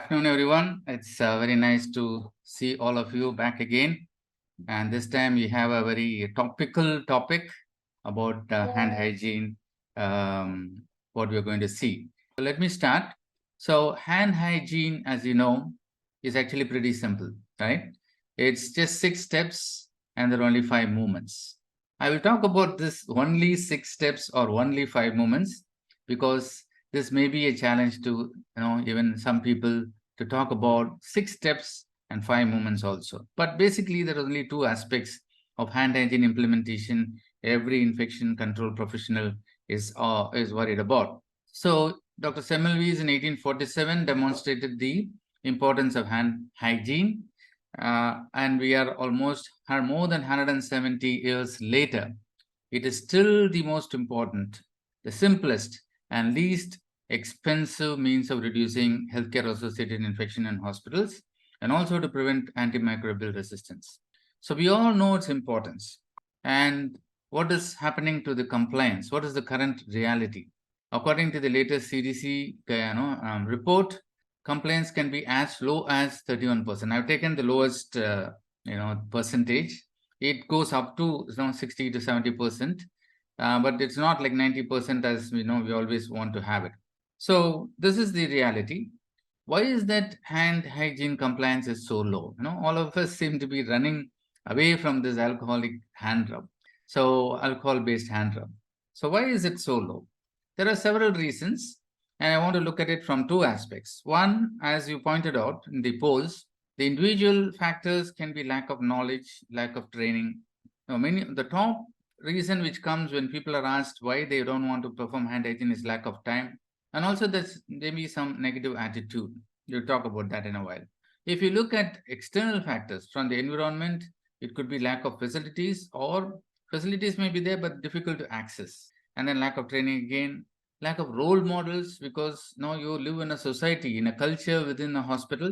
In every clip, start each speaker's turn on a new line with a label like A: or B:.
A: afternoon, everyone. It's very nice to see all of you back again. And this time we have a very topical topic about hand hygiene, what we're going to see. So let me start. So hand hygiene, as you know, is actually pretty simple, right? It's just 6 steps and there are only 5 movements. I will talk about this only 6 steps or only 5 movements because this may be a challenge to even some people to talk about 6 steps and 5 movements also. But basically, there are only 2 aspects of hand hygiene implementation every infection control professional is worried about. So Dr. Semmelweis in 1847 demonstrated the importance of hand hygiene, and we are almost more than 170 years later. It is still the most important, the simplest, and least expensive means of reducing healthcare-associated infection in hospitals and also to prevent antimicrobial resistance. So we all know its importance. And what is happening to the compliance? What is the current reality? According to the latest CDC report, compliance can be as low as 31%. I've taken the lowest percentage. It goes up to 60 to 70%, but it's not like 90% as we always want to have it. So this is the reality. Why is that hand hygiene compliance is so low? All of us seem to be running away from this alcoholic hand rub. So alcohol-based hand rub. So why is it so low? There are several reasons, and I want to look at it from 2 aspects. One, as you pointed out in the polls, the individual factors can be lack of knowledge, lack of training. The top reason which comes when people are asked why they don't want to perform hand hygiene is lack of time. And also there may be some negative attitude. We'll talk about that in a while. If you look at external factors from the environment, it could be lack of facilities, or facilities may be there but difficult to access. And then lack of training again, lack of role models, because now you live in a society, in a culture within a hospital,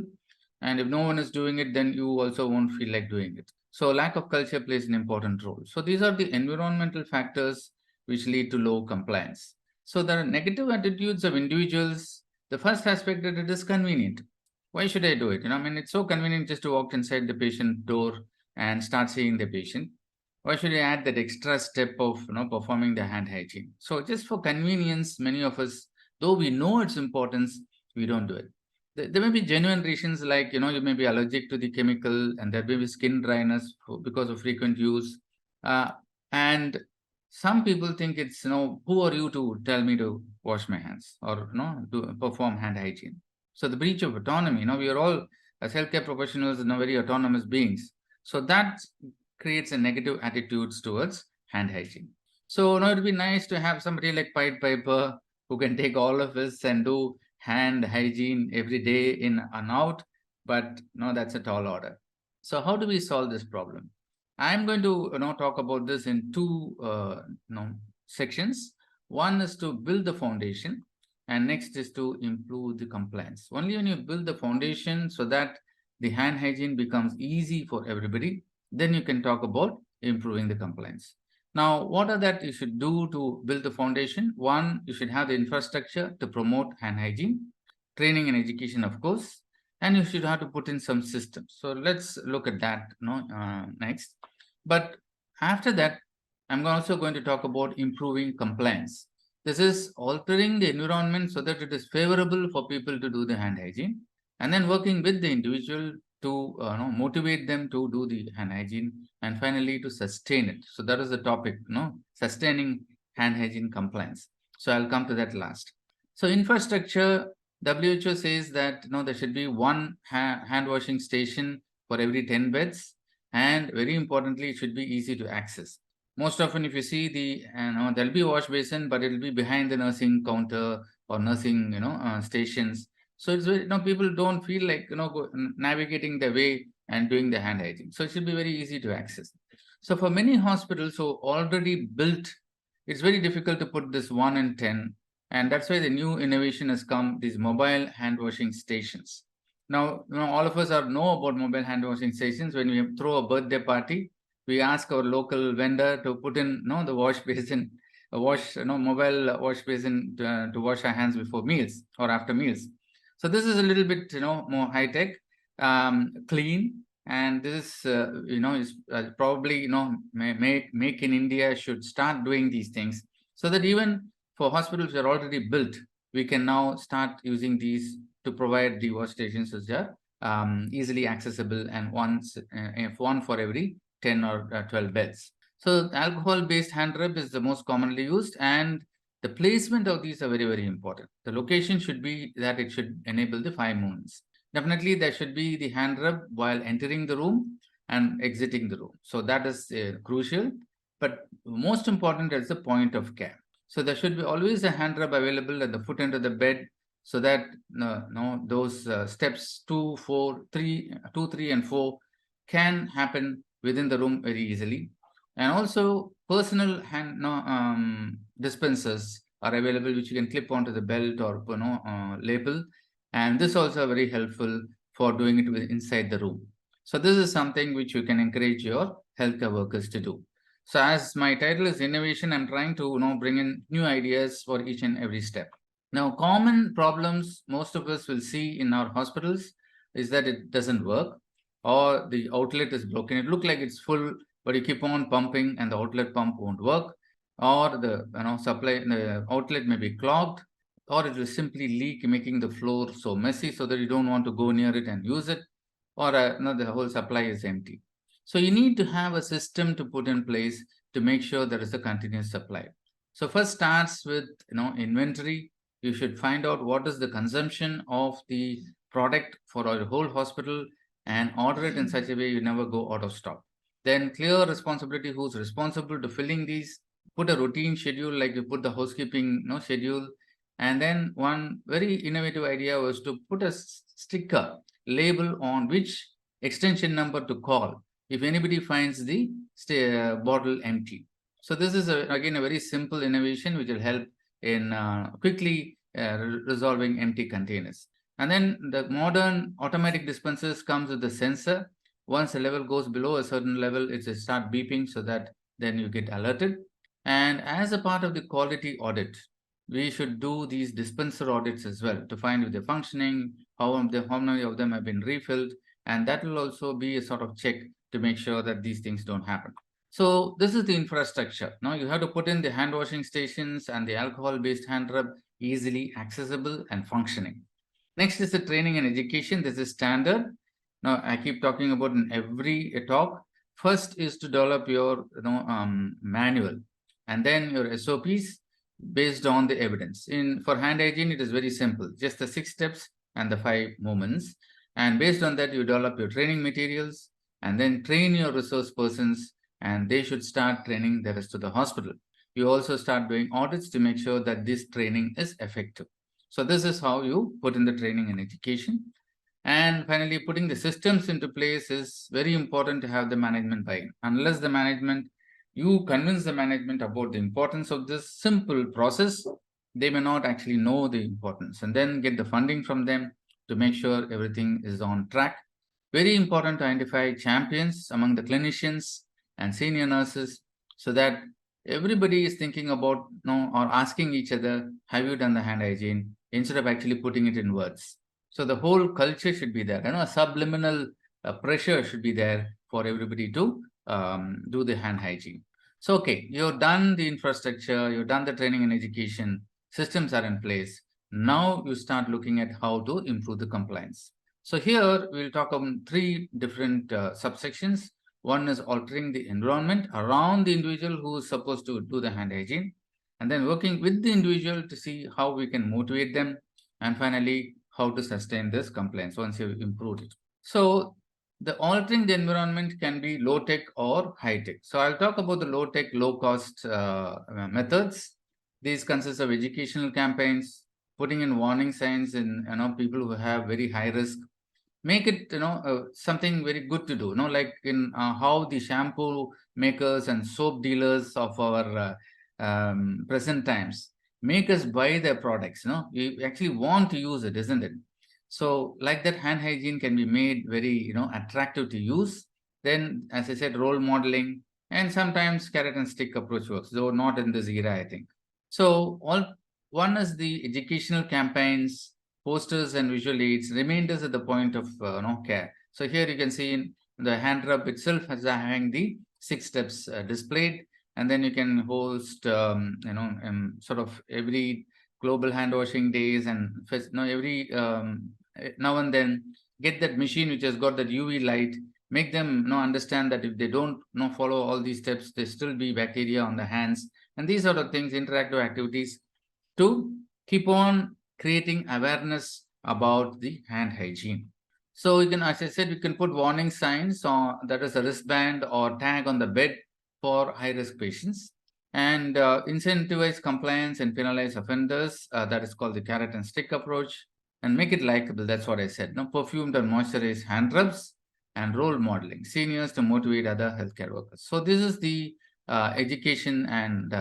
A: and if no one is doing it, then you also won't feel like doing it. So lack of culture plays an important role. So these are the environmental factors which lead to low compliance. So there are negative attitudes of individuals. The first aspect that it is convenient. Why should I do it? It's so convenient just to walk inside the patient door and start seeing the patient. Why should I add that extra step of performing the hand hygiene? So just for convenience, many of us, though we know its importance, we don't do it. There may be genuine reasons like, you may be allergic to the chemical and there may be skin dryness because of frequent use. And some people think it's, who are you to tell me to wash my hands or, to perform hand hygiene? So the breach of autonomy, we are all, as healthcare professionals, very autonomous beings. So that creates a negative attitudes towards hand hygiene. So it would be nice to have somebody like Pied Piper who can take all of us and do hand hygiene every day in and out, but no, that's a tall order. So how do we solve this problem? I'm going to talk about this in 2 sections. One is to build the foundation, and next is to improve the compliance. Only when you build the foundation so that the hand hygiene becomes easy for everybody, then you can talk about improving the compliance. Now, what are that you should do to build the foundation? One, you should have the infrastructure to promote hand hygiene, training and education, of course, and you should have to put in some systems. So let's look at that next. But after that, I'm also going to talk about improving compliance. This is altering the environment so that it is favorable for people to do the hand hygiene, and then working with the individual to motivate them to do the hand hygiene, and finally to sustain it. So that is the topic, sustaining hand hygiene compliance. So I'll come to that last. So infrastructure, WHO says that there should be 1 hand washing station for every 10 beds, and very importantly, it should be easy to access. Most often, if you see there'll be a wash basin, but it'll be behind the nursing counter or nursing stations. So it's very, people don't feel like navigating the way and doing the hand hygiene. So it should be very easy to access. So for many hospitals who already built, it's very difficult to put this 1 in 10. And that's why the new innovation has come, these mobile hand washing stations. Now, all of us know about mobile hand washing stations. When we throw a birthday party, we ask our local vendor to put in the wash basin, mobile wash basin to wash our hands before meals or after meals. So this is a little bit, more high tech, clean, and this, is probably, make in India should start doing these things, so that even for hospitals that are already built, we can now start using these to provide the wash stations which are easily accessible, and one for every 10 or 12 beds. So alcohol-based hand rub is the most commonly used, and the placement of these are very, very important. The location should be that it should enable the 5 movements. Definitely, there should be the hand rub while entering the room and exiting the room. So that is crucial. But most important is the point of care. So there should be always a hand rub available at the foot end of the bed, so that those steps 2, 4, 3, 2, 3, and 4 can happen within the room very easily. And also personal hand dispensers are available, which you can clip onto the belt or label, and this also very helpful for doing it inside the room. So this is something which you can encourage your healthcare workers to do. So as my title is innovation, I'm trying to bring in new ideas for each and every step. Now, common problems most of us will see in our hospitals is that it doesn't work, or the outlet is broken. It looks like it's full, but you keep on pumping and the outlet pump won't work, or the the outlet may be clogged, or it will simply leak, making the floor so messy so that you don't want to go near it and use it, or the whole supply is empty. So you need to have a system to put in place to make sure there is a continuous supply. So first starts with inventory. You should find out what is the consumption of the product for our whole hospital and order it in such a way you never go out of stock. Then clear responsibility, who's responsible to filling these. Put a routine schedule, like you put the housekeeping schedule. And then one very innovative idea was to put a sticker label on which extension number to call if anybody finds the bottle empty. So this is again a very simple innovation which will help in quickly resolving empty containers. And then the modern automatic dispensers comes with the sensor. Once the level goes below a certain level, it will start beeping, so that then you get alerted. And as a part of the quality audit, we should do these dispenser audits as well to find if they're functioning, how many of them have been refilled, and that will also be a sort of check to make sure that these things don't happen. So this is the infrastructure. Now you have to put in the hand washing stations and the alcohol-based hand rub easily accessible and functioning. Next is the training and education. This is standard. Now I keep talking about in every talk. First is to develop your manual, and then your SOPs based on the evidence. For hand hygiene, it is very simple, just the 6 steps and the 5 movements. And based on that, you develop your training materials and then train your resource persons, and they should start training the rest of the hospital. You also start doing audits to make sure that this training is effective. So this is how you put in the training and education. And finally, putting the systems into place is very important to have the management buy-in. Unless you convince the management about the importance of this simple process, they may not actually know the importance, and then get the funding from them to make sure everything is on track. Very important to identify champions among the clinicians and senior nurses, so that everybody is thinking about or asking each other, have you done the hand hygiene, instead of actually putting it in words. So the whole culture should be there. A subliminal pressure should be there for everybody to do the hand hygiene. So, okay, you've done the infrastructure, you've done the training and education, systems are in place. Now you start looking at how to improve the compliance. So here we'll talk about 3 different subsections. One is altering the environment around the individual who is supposed to do the hand hygiene, and then working with the individual to see how we can motivate them, and finally, how to sustain this compliance once you've improved it. So the altering the environment can be low-tech or high-tech. So I'll talk about the low-tech, low-cost methods. These consist of educational campaigns, putting in warning signs in people who have very high risk. Make it something very good to do. Like in how the shampoo makers and soap dealers of our present times make us buy their products. We actually want to use it, isn't it? So like that, hand hygiene can be made very attractive to use. Then, as I said, role modeling, and sometimes carrot and stick approach works, though not in this era, I think. So one is the educational campaigns, posters and visual aids, reminders at the point of care. So here you can see in the hand rub itself has having the 6 steps displayed, and then you can host sort of every global hand washing days, and every now and then get that machine which has got that UV light, make them understand that if they don't follow all these steps, there still be bacteria on the hands, and these sort of things, interactive activities to keep on creating awareness about the hand hygiene. So you can, as I said, you can put warning signs on, that is a wristband or tag on the bed for high-risk patients, and incentivize compliance and penalize offenders. That is called the carrot and stick approach, and make it likable. That's what I said. Perfumed and moisturized hand rubs and role modeling seniors to motivate other healthcare workers. So this is the education and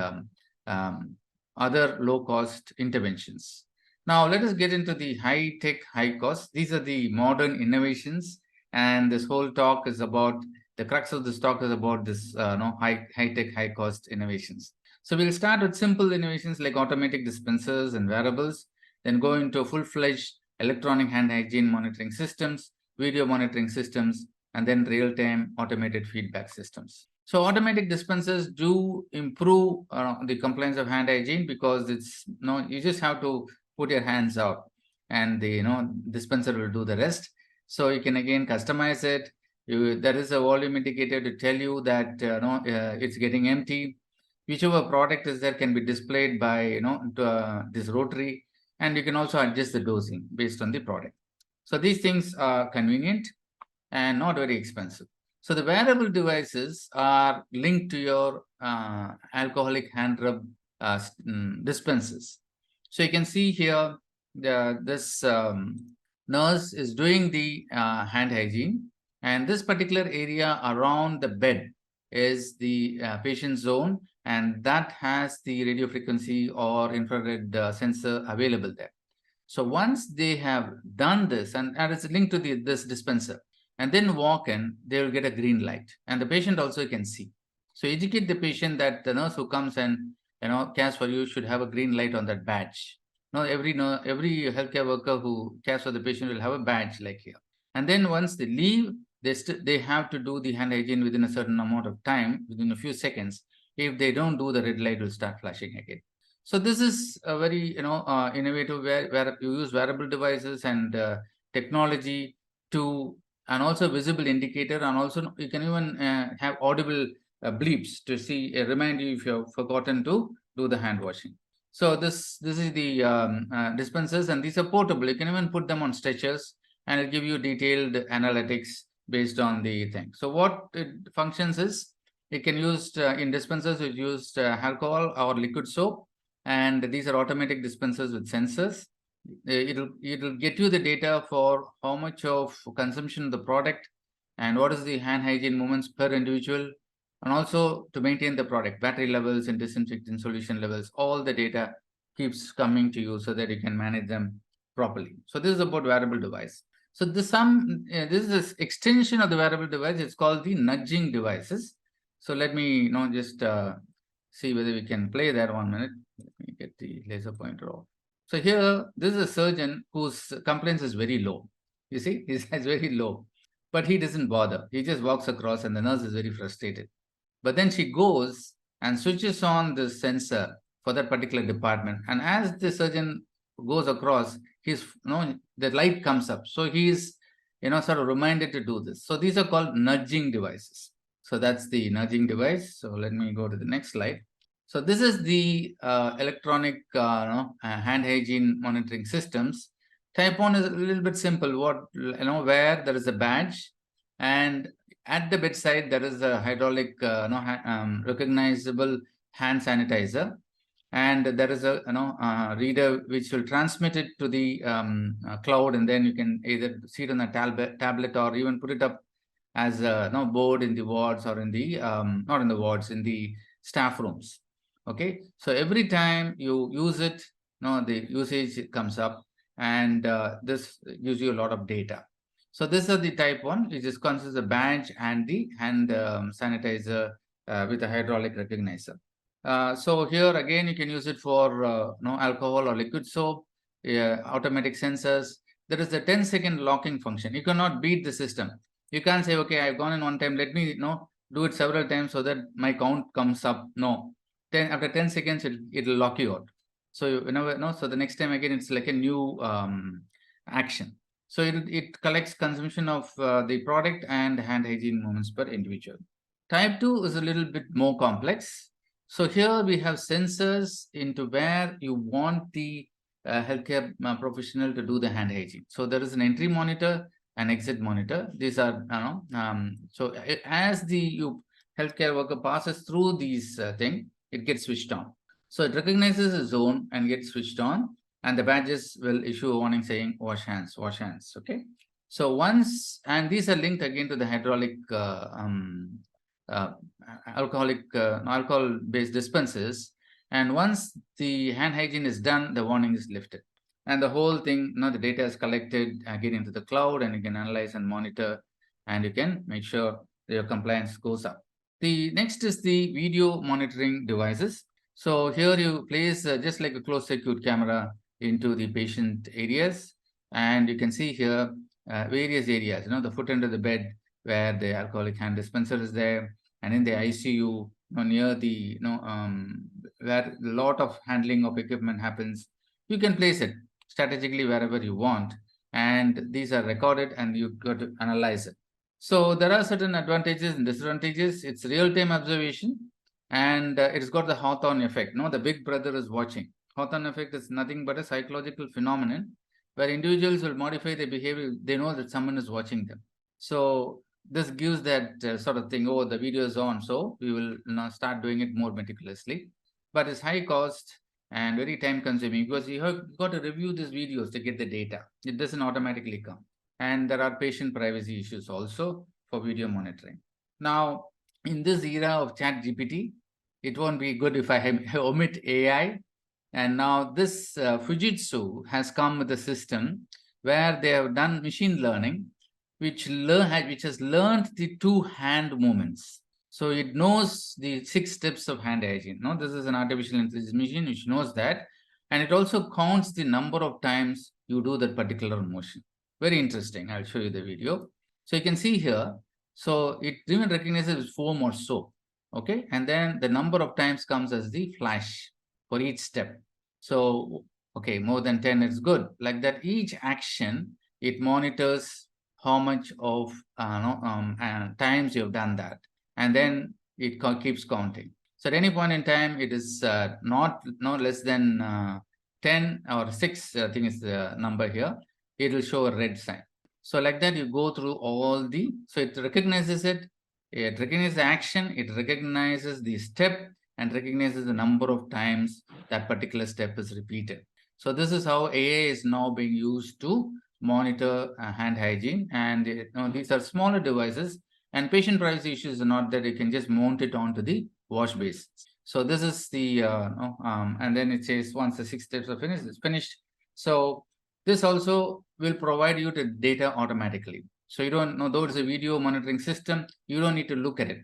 A: other low-cost interventions. Now, let us get into the high-tech, high-cost. These are the modern innovations, and this whole talk is about, the crux of this talk is about this high-tech, high-cost innovations. So we'll start with simple innovations like automatic dispensers and wearables, then go into full-fledged electronic hand hygiene monitoring systems, video monitoring systems, and then real-time automated feedback systems. So automatic dispensers do improve the compliance of hand hygiene, because it's you just have to put your hands out, and the dispenser will do the rest. So you can again customize it. There is a volume indicator to tell you that it's getting empty. Whichever product is there can be displayed by this rotary, and you can also adjust the dosing based on the product. So these things are convenient and not very expensive. So the wearable devices are linked to your alcoholic hand rub dispensers. So you can see here this nurse is doing the hand hygiene, and this particular area around the bed is the patient zone, and that has the radio frequency or infrared sensor available there. So once they have done this, and it's linked to this dispenser, and then walk in, they will get a green light, and the patient also can see. So educate the patient that the nurse who comes and cares for you should have a green light on that badge. Every healthcare worker who cares for the patient will have a badge like here. And then once they leave, they have to do the hand hygiene within a certain amount of time, within a few seconds. If they don't do, the red light will start flashing again. So this is a very innovative where you use wearable devices and technology to, and also visible indicator, and also you can even have audible bleeps to see remind you if you have forgotten to do the hand washing. So this is the dispensers, and these are portable. You can even put them on stretchers, and it'll give you detailed analytics based on the thing. So what it functions is, it can use in dispensers which use alcohol or liquid soap, and these are automatic dispensers with sensors. It'll get you the data for how much of consumption of the product and what is the hand hygiene movements per individual, and also to maintain the product battery levels and disinfectant solution levels. All the data keeps coming to you so that you can manage them properly. So this is about wearable device. So this is this extension of the wearable device. It's called the nudging devices. So let me just see whether we can play that 1 minute. Let me get the laser pointer off. So here, this is a surgeon whose compliance is very low. You see, his is very low, but he doesn't bother. He just walks across, and the nurse is very frustrated. But then she goes and switches on the sensor for that particular department. And as the surgeon goes across, the light comes up. So he's, sort of reminded to do this. So these are called nudging devices. So that's the nudging device. So let me go to the next slide. So this is the electronic hand hygiene monitoring systems. Type 1 is a little bit simple. Where there is a badge, and at the bedside there is a hydraulic recognizable hand sanitizer, and there is a reader which will transmit it to the cloud, and then you can either see it on a tablet or even put it up as a board in the wards, or in the not in the wards, in the staff rooms. Okay, so every time you use it, the usage comes up, and this gives you a lot of data. So this is the type 1, which is consists of badge and the hand sanitizer with a hydraulic recognizer. So here again, you can use it for alcohol or liquid soap. automatic sensors. There is a 10-second locking function. You cannot beat the system. You can't say, okay, I've gone in one time, let me do it several times so that my count comes up. No, after 10 seconds, it'll lock you out. So so the next time again, it's like a new action. So it collects consumption of the product and hand hygiene moments per individual. Type 2 is a little bit more complex. So here we have sensors into where you want the healthcare professional to do the hand hygiene. So there is an entry monitor and exit monitor. These are, so as the healthcare worker passes through these thing, it gets switched on. So it recognizes a zone and gets switched on, and the badges will issue a warning saying wash hands, wash hands. Okay. So once, and these are linked again to the hydraulic alcohol-based dispensers. And once the hand hygiene is done, the warning is lifted. And the whole thing, the data is collected again into the cloud, and you can analyze and monitor, and you can make sure that your compliance goes up. The next is the video monitoring devices. So here you place just like a closed circuit camera into the patient areas, and you can see here various areas, the foot under the bed where the alcoholic hand dispenser is there, and in the ICU, near the, where a lot of handling of equipment happens. You can place it strategically wherever you want, and these are recorded and you've got to analyze it. So there are certain advantages and disadvantages. It's real-time observation, and it's got the Hawthorne effect. The big brother is watching. Hawthorne effect is nothing but a psychological phenomenon where individuals will modify their behavior. They know that someone is watching them. So this gives that sort of thing, oh, the video is on, so we will now start doing it more meticulously. But it's high cost and very time consuming, because you have got to review these videos to get the data. It doesn't automatically come. And there are patient privacy issues also for video monitoring. Now, in this era of ChatGPT, it won't be good if I omit AI. And now this Fujitsu has come with a system where they have done machine learning, which has learned the 2 hand movements. So it knows the 6 steps of hand hygiene. This is an artificial intelligence machine which knows that, and it also counts the number of times you do that particular motion. Very interesting. I'll show you the video. So you can see here. So it even recognizes foam or soap. Okay, and then the number of times comes as the flash for each step. So okay, more than 10 is good. Like that, each action it monitors how much of times you've done that, and then it keeps counting. So at any point in time, it is not less than 10 or 6. I think is the number here. It will show a red sign. So like that, you go through all the. So it recognizes it. It recognizes the action. It recognizes the step and recognizes the number of times that particular step is repeated. So this is how AI is now being used to monitor hand hygiene, and these are smaller devices, and patient privacy issues are not that you can just mount it onto the wash base. So this is the and then it says once the 6 steps are finished, it's finished. So this also will provide you the data automatically. So you don't know, though it's a video monitoring system, you don't need to look at it.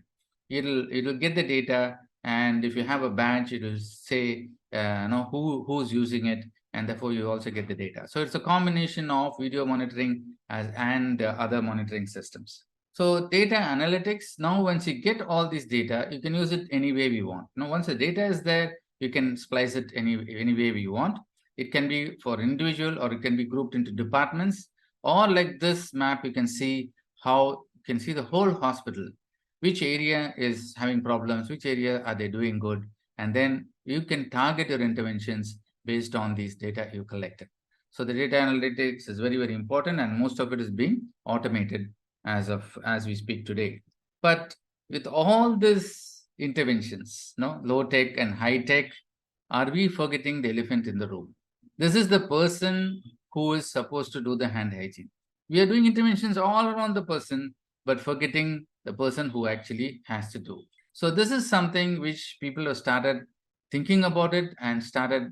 A: It'll get the data, and if you have a badge, it will say who's using it, and therefore you also get the data. So it's a combination of video monitoring and other monitoring systems. So data analytics, now once you get all this data, you can use it any way we want. Once the data is there, you can splice it any way we want. It can be for individual, or it can be grouped into departments, or like this map, you can see the whole hospital, which area is having problems, which area are they doing good, and then you can target your interventions based on these data you collected. So the data analytics is very, very important, and most of it is being automated as we speak today. But with all these interventions, low tech and high tech, are we forgetting the elephant in the room? This is the person who is supposed to do the hand hygiene. We are doing interventions all around the person, but forgetting the person who actually has to do. So this is something which people have started thinking about it and started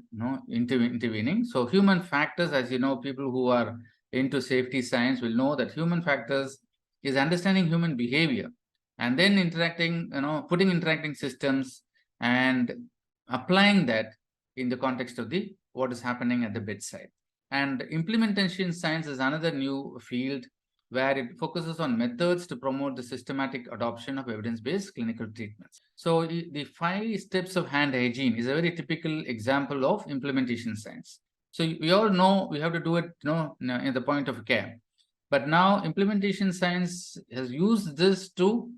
A: intervening. So human factors, as you know, people who are into safety science will know that human factors is understanding human behavior, and then putting interacting systems and applying that in the context of what is happening at the bedside. And implementation science is another new field where it focuses on methods to promote the systematic adoption of evidence-based clinical treatments. So the 5 steps of hand hygiene is a very typical example of implementation science. So we all know we have to do it, in the point of care. But now implementation science has used this to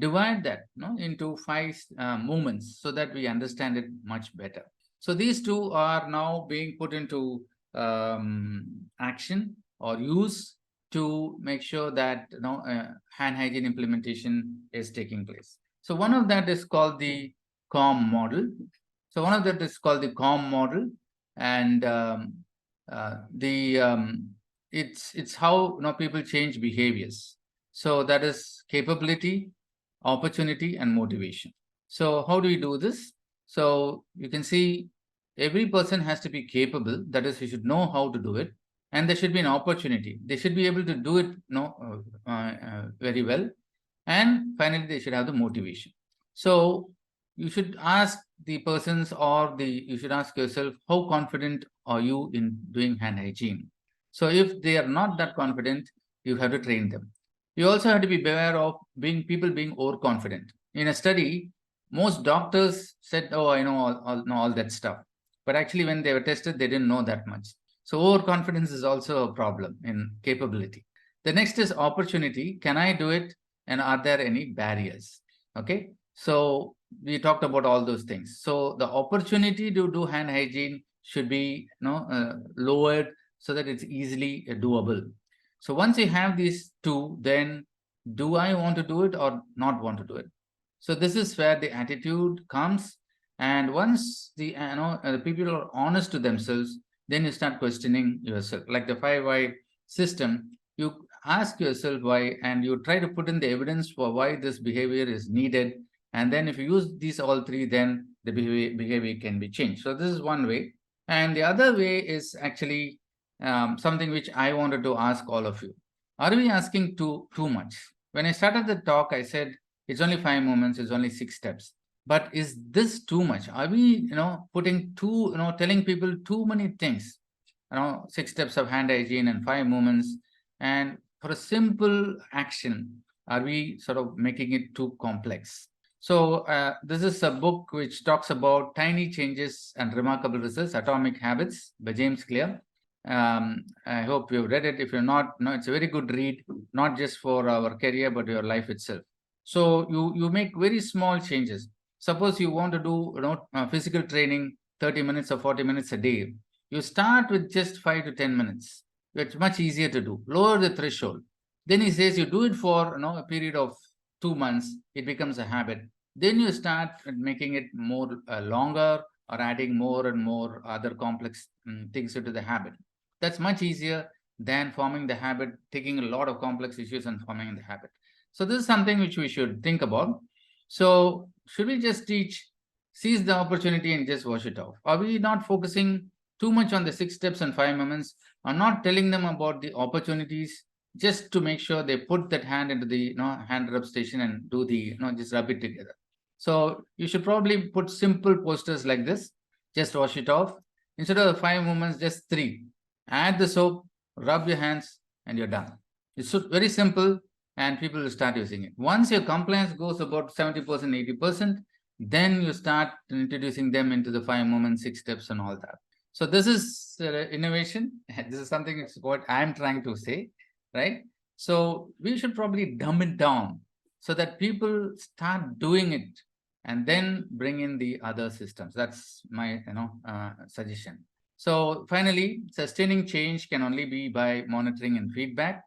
A: divide that into 5 movements so that we understand it much better. So these two are now being put into action or use to make sure that hand hygiene implementation is taking place. So one of that is called the COM model. So one of that is called the COM model, and it's how people change behaviors. So that is capability, opportunity, and motivation. So how do we do this? So you can see every person has to be capable. That is, you should know how to do it, and there should be an opportunity. They should be able to do it very well, and finally they should have the motivation. So you should ask the persons, or you should ask yourself, how confident are you in doing hand hygiene? So if they are not that confident, you have to train them. You also have to be aware of people being overconfident. In a study, most doctors said, "Oh, I know all that stuff," but actually, when they were tested, they didn't know that much. So overconfidence is also a problem in capability. The next is opportunity. Can I do it? And are there any barriers? Okay. So we talked about all those things. So the opportunity to do hand hygiene should be lowered so that it's easily doable. So once you have these two, then do I want to do it or not want to do it? So this is where the attitude comes. And once the people are honest to themselves, then you start questioning yourself. Like the 5 why system, you ask yourself why, and you try to put in the evidence for why this behavior is needed. And then if you use these all 3, then the behavior can be changed. So this is one way. And the other way is actually something which I wanted to ask all of you. Are we asking too much? When I started the talk, I said it's only 5 moments, it's only 6 steps. But is this too much? Are we, putting telling people too many things? 6 steps of hand hygiene and 5 movements. And for a simple action, are we sort of making it too complex? So this is a book which talks about tiny changes and remarkable results, Atomic Habits by James Clear. I hope you've read it. If you're not, it's a very good read, not just for our career, but your life itself. So you make very small changes. Suppose you want to do physical training 30 minutes or 40 minutes a day. You start with just 5 to 10 minutes. It's much easier to do. Lower the threshold. Then he says you do it for a period of 2 months. It becomes a habit. Then you start making it more longer, or adding more and more other complex things into the habit. That's much easier than forming the habit, taking a lot of complex issues and forming the habit. So this is something which we should think about. So should we just seize the opportunity and just wash it off? Are we not focusing too much on the 6 steps and 5 moments, or not telling them about the opportunities, just to make sure they put that hand into the hand rub station and do the just rub it together? So you should probably put simple posters like this. Just wash it off. Instead of 5 moments, just 3. Add the soap, rub your hands, and you're done. It's very simple, and people will start using it. Once your compliance goes about 70%, 80%, then you start introducing them into the 5 moments, 6 steps, and all that. So this is innovation. This is something it's what I'm trying to say, right? So we should probably dumb it down so that people start doing it, and then bring in the other systems. That's my suggestion. So finally, sustaining change can only be by monitoring and feedback,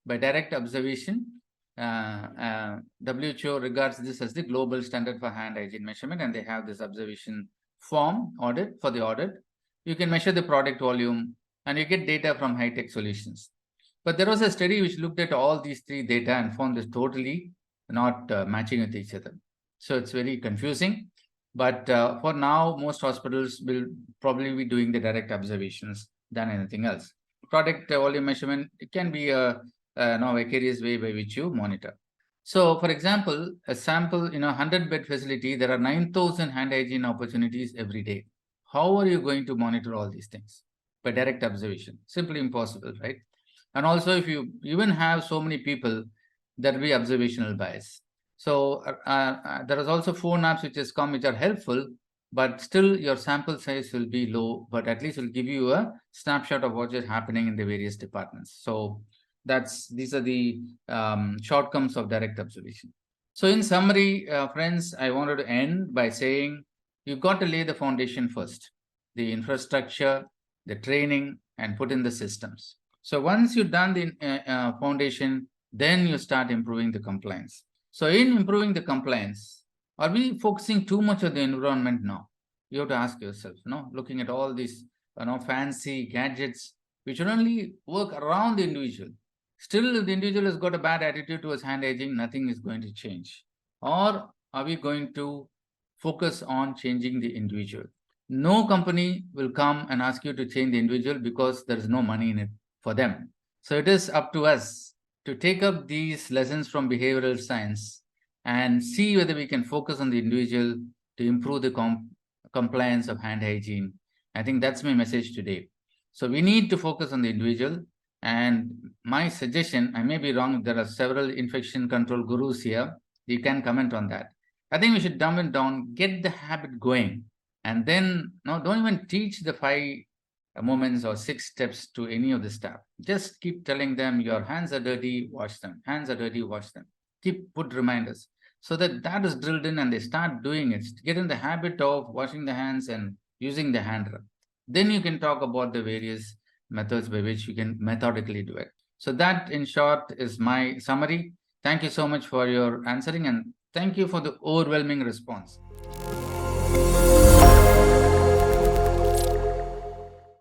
A: by direct observation. WHO regards this as the global standard for hand hygiene measurement, and they have this observation form audit for the audit. You can measure the product volume, and you get data from high-tech solutions. But there was a study which looked at all these 3 data and found this totally not matching with each other. So it's very confusing. But for now, most hospitals will probably be doing the direct observations than anything else. Product volume measurement, it can be a vicarious way by which you monitor. So, for example, a sample in a 100-bed facility, there are 9,000 hand hygiene opportunities every day. How are you going to monitor all these things? by direct observation. Simply impossible, right? And also, if you even have so many people, there will be observational bias. So there is also phone apps which has come which are helpful, but still your sample size will be low, but at least will give you a snapshot of what is happening in the various departments. So these are the shortcomings of direct observation. So in summary, friends, I wanted to end by saying you've got to lay the foundation first, the infrastructure, the training, and put in the systems. So once you've done the foundation, then you start improving the compliance. So in improving the compliance, are we focusing too much on the environment now? You have to ask yourself, looking at all these, fancy gadgets, which should only work around the individual. Still, if the individual has got a bad attitude towards hand hygiene, nothing is going to change. Or are we going to focus on changing the individual? No company will come and ask you to change the individual because there is no money in it for them. So it is up to us to take up these lessons from behavioral science and see whether we can focus on the individual to improve the compliance of hand hygiene. I think that's my message today. So we need to focus on the individual. And my suggestion, I may be wrong, there are several infection control gurus here. You can comment on that. I think we should dumb it down, get the habit going, and then don't even teach the 5 moments or 6 steps to any of the staff. Just keep telling them your hands are dirty, wash them. Hands are dirty, wash them. Put reminders so that is drilled in and they start doing it. Get in the habit of washing the hands and using the hand rub. Then you can talk about the various methods by which you can methodically do it. So that, in short, is my summary. Thank you so much for your answering, and thank you for the overwhelming response.